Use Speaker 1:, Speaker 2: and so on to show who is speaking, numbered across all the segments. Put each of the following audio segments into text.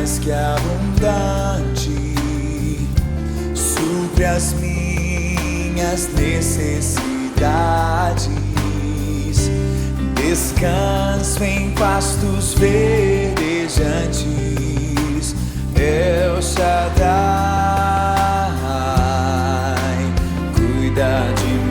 Speaker 1: mais que abundante, supre as minhas necessidades. Descanso em pastos verdejantes, El Shaddai cuida de mim.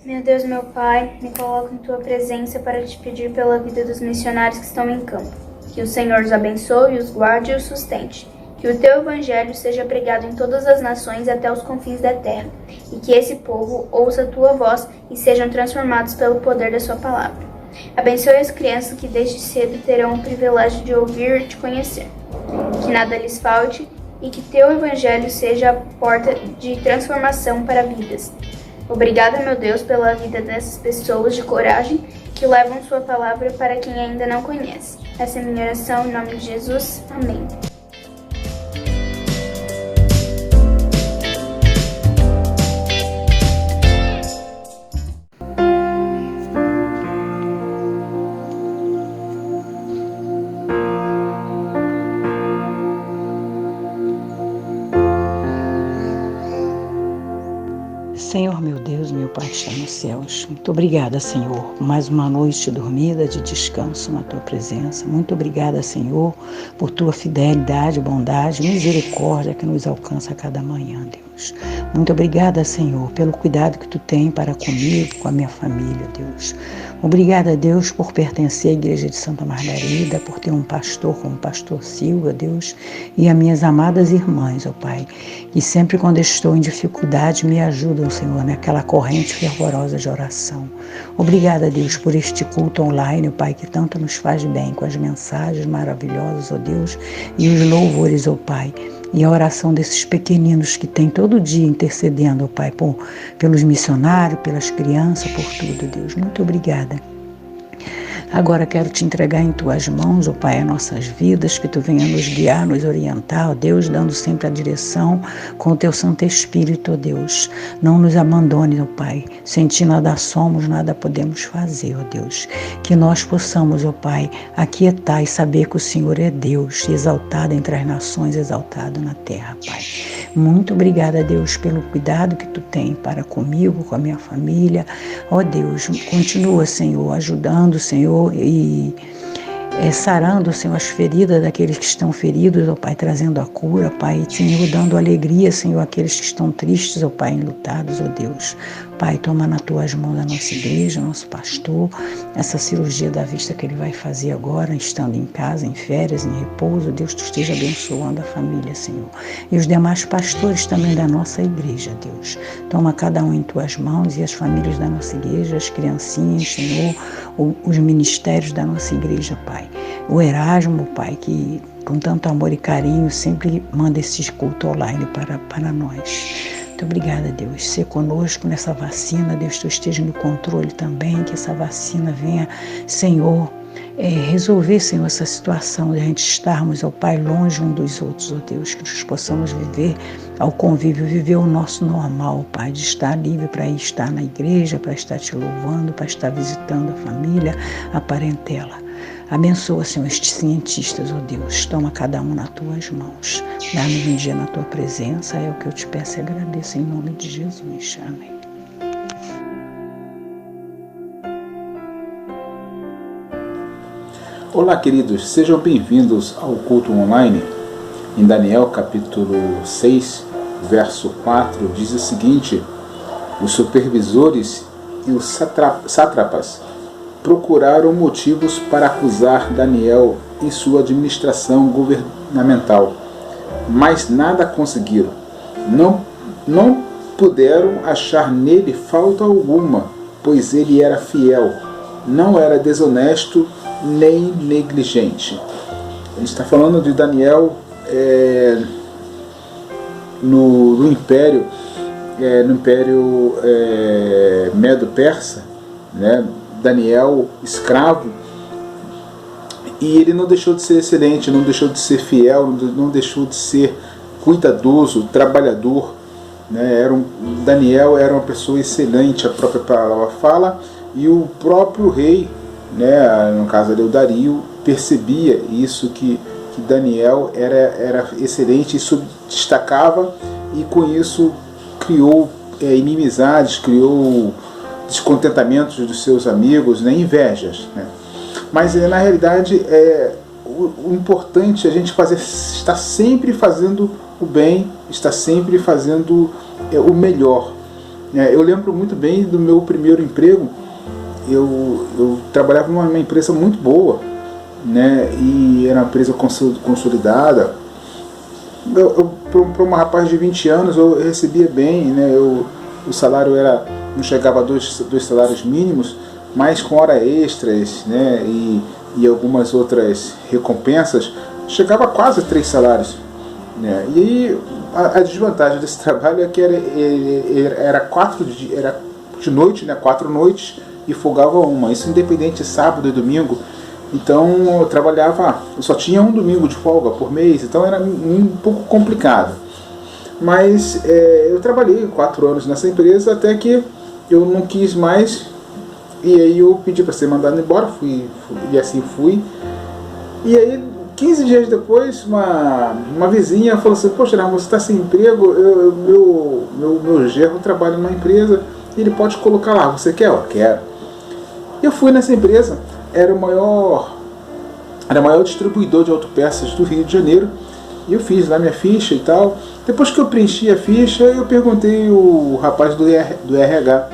Speaker 2: Meu Deus, meu Pai, me coloco em Tua presença para te pedir pela vida dos missionários que estão em campo. Que o Senhor os abençoe, os guarde e os sustente. Que o teu evangelho seja pregado em todas as nações até os confins da terra, e que esse povo ouça a tua voz e sejam transformados pelo poder da sua palavra. Abençoe as crianças que desde cedo terão o privilégio de ouvir e te conhecer. Que nada lhes falte e que teu evangelho seja a porta de transformação para vidas. Obrigada, meu Deus, pela vida dessas pessoas de coragem que levam sua palavra para quem ainda não conhece. Essa é a minha oração, em nome de Jesus. Amém.
Speaker 3: Senhor, meu Deus, meu Pai que está nos céus, muito obrigada, Senhor, por mais uma noite dormida de descanso na Tua presença. Muito obrigada, Senhor, por Tua fidelidade, bondade, misericórdia que nos alcança a cada manhã, Deus. Muito obrigada, Senhor, pelo cuidado que Tu tem para comigo, com a minha família, Deus. Obrigada, Deus, por pertencer à Igreja de Santa Margarida, por ter um pastor como o pastor Silva, Deus, e as minhas amadas irmãs, ó Pai, que sempre quando estou em dificuldade me ajudam, Senhor, naquela corrente fervorosa de oração. Obrigada, Deus, por este culto online, ó Pai, que tanto nos faz bem, com as mensagens maravilhosas, ó Deus, e os louvores, ó Pai, e a oração desses pequeninos que tem todo dia intercedendo, ó Pai, pelos missionários, pelas crianças, por tudo, Deus. Muito obrigada. Agora quero te entregar em Tuas mãos, ó Pai, as nossas vidas, que Tu venha nos guiar, nos orientar, ó Deus, dando sempre a direção com o Teu Santo Espírito, ó Deus. Não nos abandone, ó Pai. Sem Ti nada somos, nada podemos fazer, ó Deus. Que nós possamos, ó Pai, aquietar e saber que o Senhor é Deus, exaltado entre as nações, exaltado na terra, Pai. Muito obrigada, Deus, pelo cuidado que Tu tem para comigo, com a minha família. Ó Deus, continua, Senhor, ajudando, Senhor, e sarando, Senhor, as feridas daqueles que estão feridos, ó Pai, trazendo a cura, Pai, Senhor, dando alegria, Senhor, àqueles que estão tristes, ó Pai, enlutados, ó Deus. Pai, toma nas Tuas mãos a nossa igreja, nosso pastor, essa cirurgia da vista que ele vai fazer agora, estando em casa, em férias, em repouso, Deus, Tu esteja abençoando a família, Senhor. E os demais pastores também da nossa igreja, Deus. Toma cada um em Tuas mãos e as famílias da nossa igreja, as criancinhas, Senhor, os ministérios da nossa igreja, Pai. O Erasmo, Pai, que com tanto amor e carinho sempre manda esses cultos online para nós. Muito obrigada, Deus. Ser conosco nessa vacina, Deus, Tu esteja no controle também, que essa vacina venha, Senhor, resolver, Senhor, essa situação de a gente estarmos, ó Pai, longe um dos outros, ó Deus, que nós possamos viver ao convívio, viver o nosso normal, ó Pai, de estar livre para ir estar na igreja, para estar Te louvando, para estar visitando a família, a parentela. Abençoa, Senhor, estes cientistas, ó Deus. Toma cada um nas Tuas mãos. Dá-nos um dia na Tua presença. É o que eu Te peço e agradeço em nome de Jesus. Amém.
Speaker 4: Olá, queridos. Sejam bem-vindos ao culto online. Em Daniel, capítulo 6, verso 4, diz o seguinte: os supervisores e os sátrapas procuraram motivos para acusar Daniel em sua administração governamental, mas nada conseguiram. Não puderam achar nele falta alguma, pois ele era fiel, não era desonesto nem negligente. A gente está falando de Daniel no Império Medo-Persa, né? Daniel, escravo, e ele não deixou de ser excelente, não deixou de ser fiel, não deixou de ser cuidadoso, trabalhador, né? Daniel era uma pessoa excelente, a própria palavra fala, e o próprio rei, né, no caso ali o Dario, percebia isso, que Daniel era excelente e se destacava, e com isso criou inimizades, criou descontentamentos dos seus amigos, né, invejas, né? Mas na realidade o importante é a gente estar sempre fazendo o bem, estar sempre fazendo o melhor. Eu lembro muito bem do meu primeiro emprego. Eu trabalhava numa empresa muito boa, né, e era uma empresa consolidada, Para um rapaz de 20 anos eu recebia bem, né? O salário não chegava a dois salários mínimos, mas com hora extras, né? E algumas outras recompensas, chegava a quase 3 salários. Né? E aí a desvantagem desse trabalho é que era de noite, né? 4 noites e folgava uma, isso independente de sábado e domingo. Então eu só tinha um domingo de folga por mês, então era um pouco complicado. Mas eu trabalhei 4 anos nessa empresa até que eu não quis mais, e aí eu pedi para ser mandado embora, e assim fui. E aí 15 dias depois uma vizinha falou assim: poxa, você está sem emprego, meu genro trabalha numa empresa, ele pode colocar lá, você quer? Eu quero. Eu fui nessa empresa, era o maior distribuidor de autopeças do Rio de Janeiro, e eu fiz lá minha ficha e tal. Depois que eu preenchi a ficha, eu perguntei ao rapaz do RH,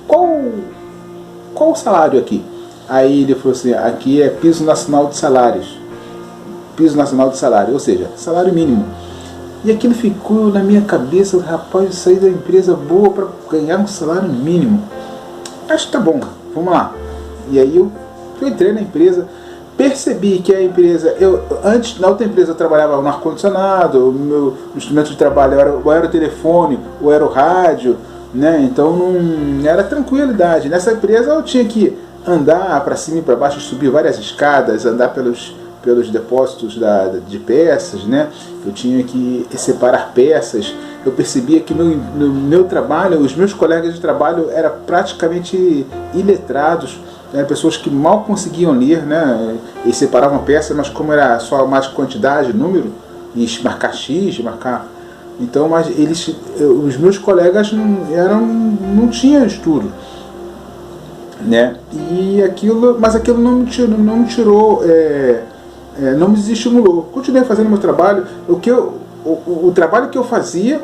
Speaker 4: qual o salário aqui? Aí ele falou assim: aqui é piso nacional de salários. Piso nacional de salário, ou seja, salário mínimo. E aquilo ficou na minha cabeça: rapaz, eu saí da empresa boa para ganhar um salário mínimo. Acho que tá bom, vamos lá. E aí eu entrei na empresa, percebi que a empresa, antes na outra empresa eu trabalhava no ar-condicionado, o meu instrumento de trabalho ou era o telefone ou era o rádio, né? Então não era tranquilidade. Nessa empresa eu tinha que andar para cima e para baixo, subir várias escadas, andar pelos depósitos de peças, né? Eu tinha que separar peças. Eu percebia que no meu trabalho, os meus colegas de trabalho eram praticamente iletrados, né? Pessoas que mal conseguiam ler, né? Eles separavam peças, mas como era só mais quantidade, número, e marcar X, marcar... Então, mas os meus colegas não tinham estudo, né? Mas aquilo não me tirou, não me desestimulou. Continuei fazendo meu trabalho. O trabalho que eu fazia,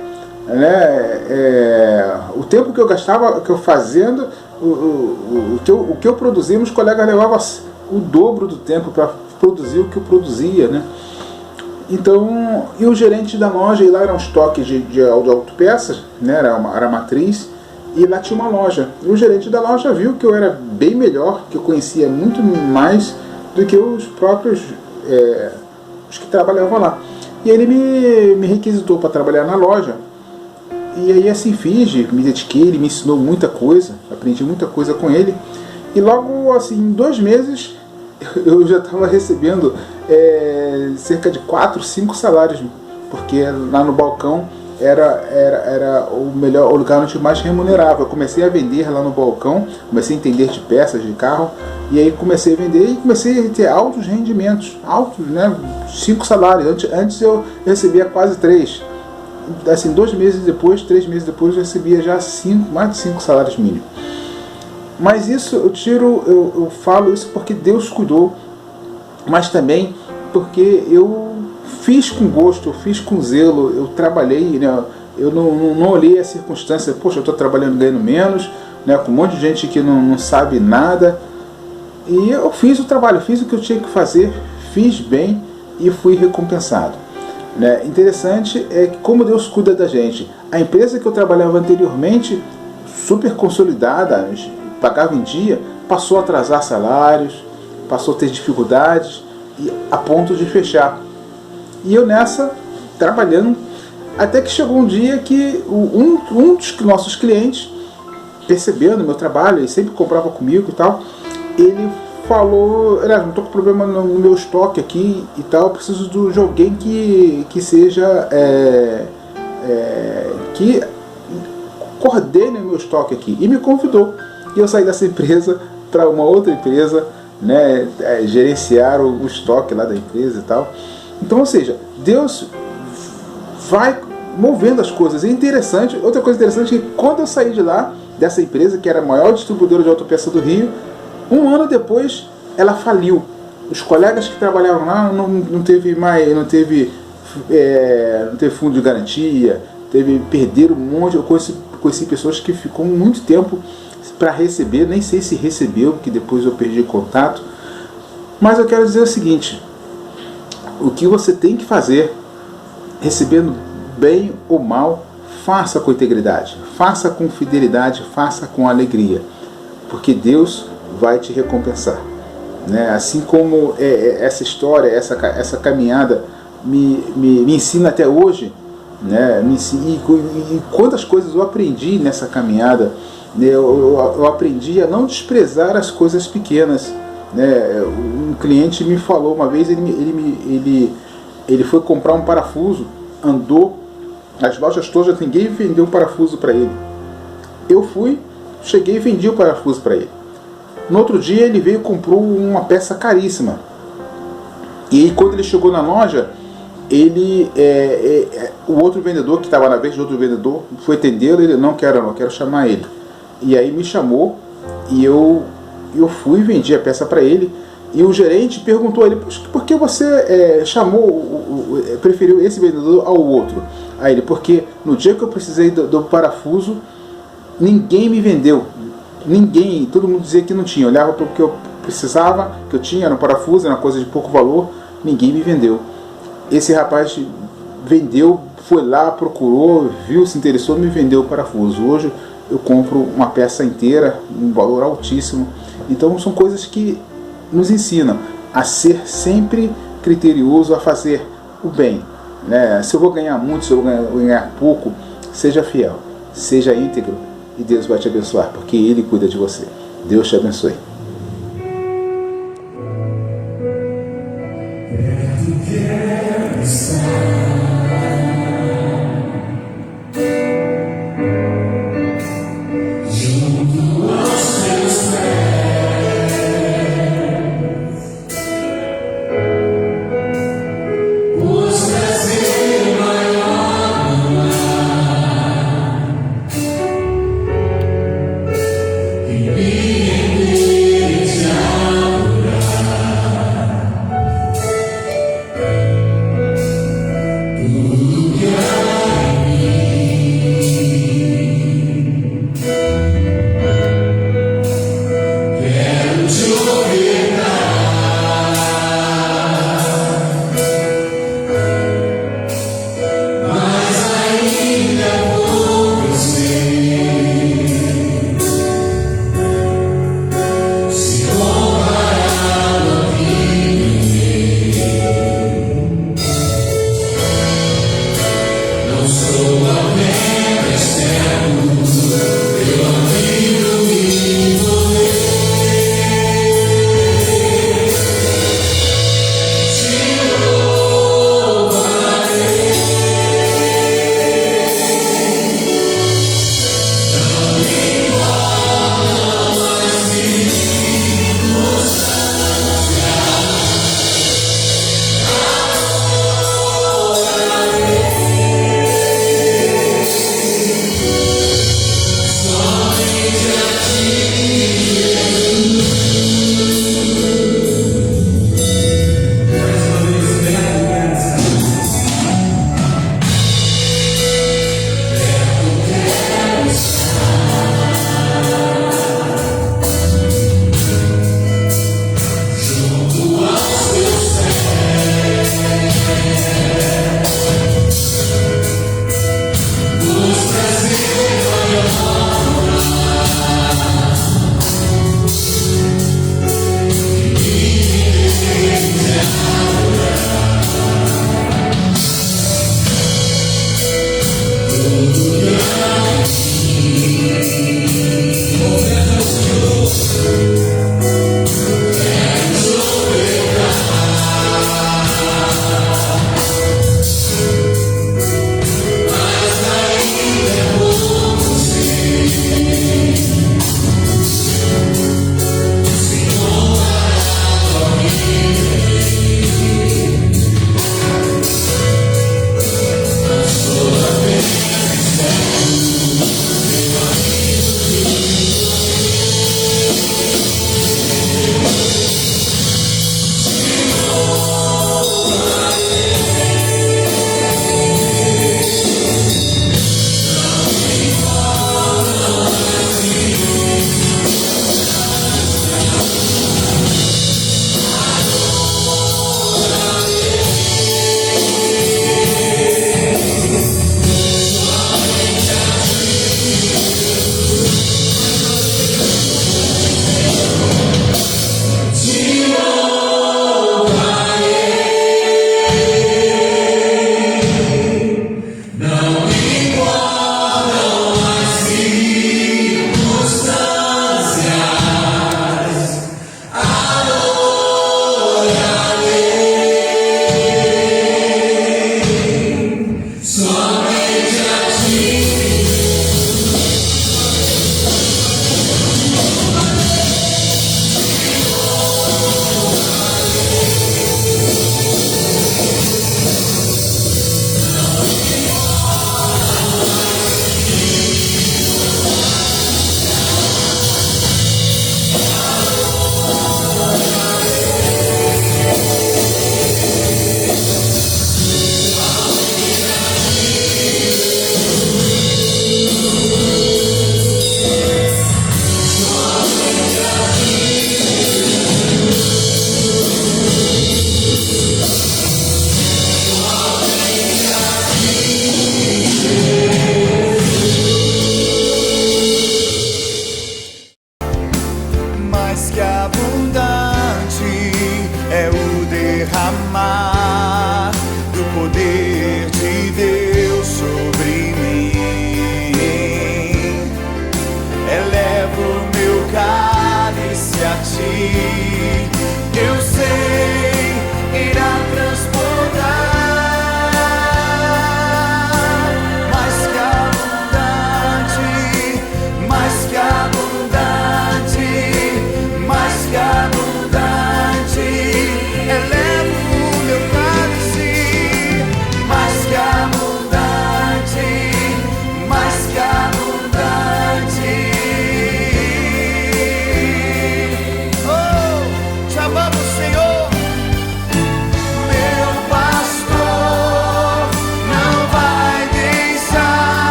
Speaker 4: né? O tempo que eu gastava, que eu fazendo, o que eu produzia, os colegas levavam o dobro do tempo para produzir o que eu produzia, né? Então, e o gerente da loja, e lá era um estoque de autopeças, né? Era a matriz, e lá tinha uma loja. E o gerente da loja viu que eu era bem melhor, que eu conhecia muito mais do que os próprios os que trabalhavam lá. E ele me requisitou para trabalhar na loja. E aí assim fiz, me dediquei, ele me ensinou muita coisa, aprendi muita coisa com ele. E logo assim, em 2 meses, eu já estava recebendo cerca de 4, 5 salários, porque lá no balcão era o lugar onde mais remunerava. Eu comecei a vender lá no balcão, comecei a entender de peças de carro, e aí comecei a vender e comecei a ter altos rendimentos, né? 5 salários. Antes eu recebia quase 3. Assim, 2 meses depois, 3 meses depois, eu recebia já mais de 5 salários mínimos. Mas isso eu falo isso porque Deus cuidou, mas também porque eu fiz com gosto, eu fiz com zelo, eu trabalhei, né? Eu não olhei a circunstância, poxa, eu estou trabalhando ganhando menos, né? Com um monte de gente que não sabe nada. E eu fiz o trabalho, fiz o que eu tinha que fazer, fiz bem e fui recompensado. Né? Interessante é que como Deus cuida da gente. A empresa que eu trabalhava anteriormente, super consolidada, pagava em dia, passou a atrasar salários, passou a ter dificuldades a ponto de fechar. E eu nessa, trabalhando, até que chegou um dia que um dos nossos clientes, percebendo o meu trabalho, ele sempre comprava comigo e tal, ele falou: não estou com problema no meu estoque aqui e tal, preciso de alguém que seja que coordene o meu estoque aqui, e me convidou. E eu saí dessa empresa para uma outra empresa, né, gerenciar o estoque lá da empresa e tal. Então, ou seja, Deus vai movendo as coisas. E interessante, outra coisa interessante é que quando eu saí de lá, dessa empresa, que era a maior distribuidora de autopeça do Rio, 1 ano depois ela faliu. Os colegas que trabalhavam lá não teve fundo de garantia, perderam um monte. Eu conheci pessoas que ficou muito tempo para receber, nem sei se recebeu, porque depois eu perdi contato. Mas eu quero dizer o seguinte: o que você tem que fazer recebendo bem ou mal, faça com integridade, faça com fidelidade, faça com alegria, porque Deus vai te recompensar, né? Assim como essa história, essa caminhada me ensina até hoje, né? E quantas coisas eu aprendi nessa caminhada, né? Eu aprendi a não desprezar as coisas pequenas, né? Um cliente me falou uma vez, ele foi comprar um parafuso, andou as lojas todas, ninguém vendeu parafuso para ele. Eu cheguei e vendi o parafuso para ele. No outro dia ele veio e comprou uma peça caríssima. E aí, quando ele chegou na loja, o outro vendedor, que estava na vez de outro vendedor, foi atendê-lo. Ele: não quero chamar ele. E aí me chamou e eu fui e vendi a peça para ele. E o gerente perguntou a ele: por que você preferiu esse vendedor ao outro? Aí ele: porque no dia que eu precisei do parafuso, ninguém me vendeu. Ninguém, todo mundo dizia que não tinha. Olhava para o que eu precisava, que eu tinha, era um parafuso, era uma coisa de pouco valor, ninguém me vendeu. Esse rapaz vendeu, foi lá, procurou, viu, se interessou, me vendeu o parafuso. Hoje eu compro uma peça inteira, um valor altíssimo. Então são coisas que nos ensinam a ser sempre criterioso, a fazer o bem, né? Se eu vou ganhar muito, se eu vou ganhar pouco, seja fiel, seja íntegro, e Deus vai te abençoar, porque Ele cuida de você. Deus te abençoe.
Speaker 5: Sou a menos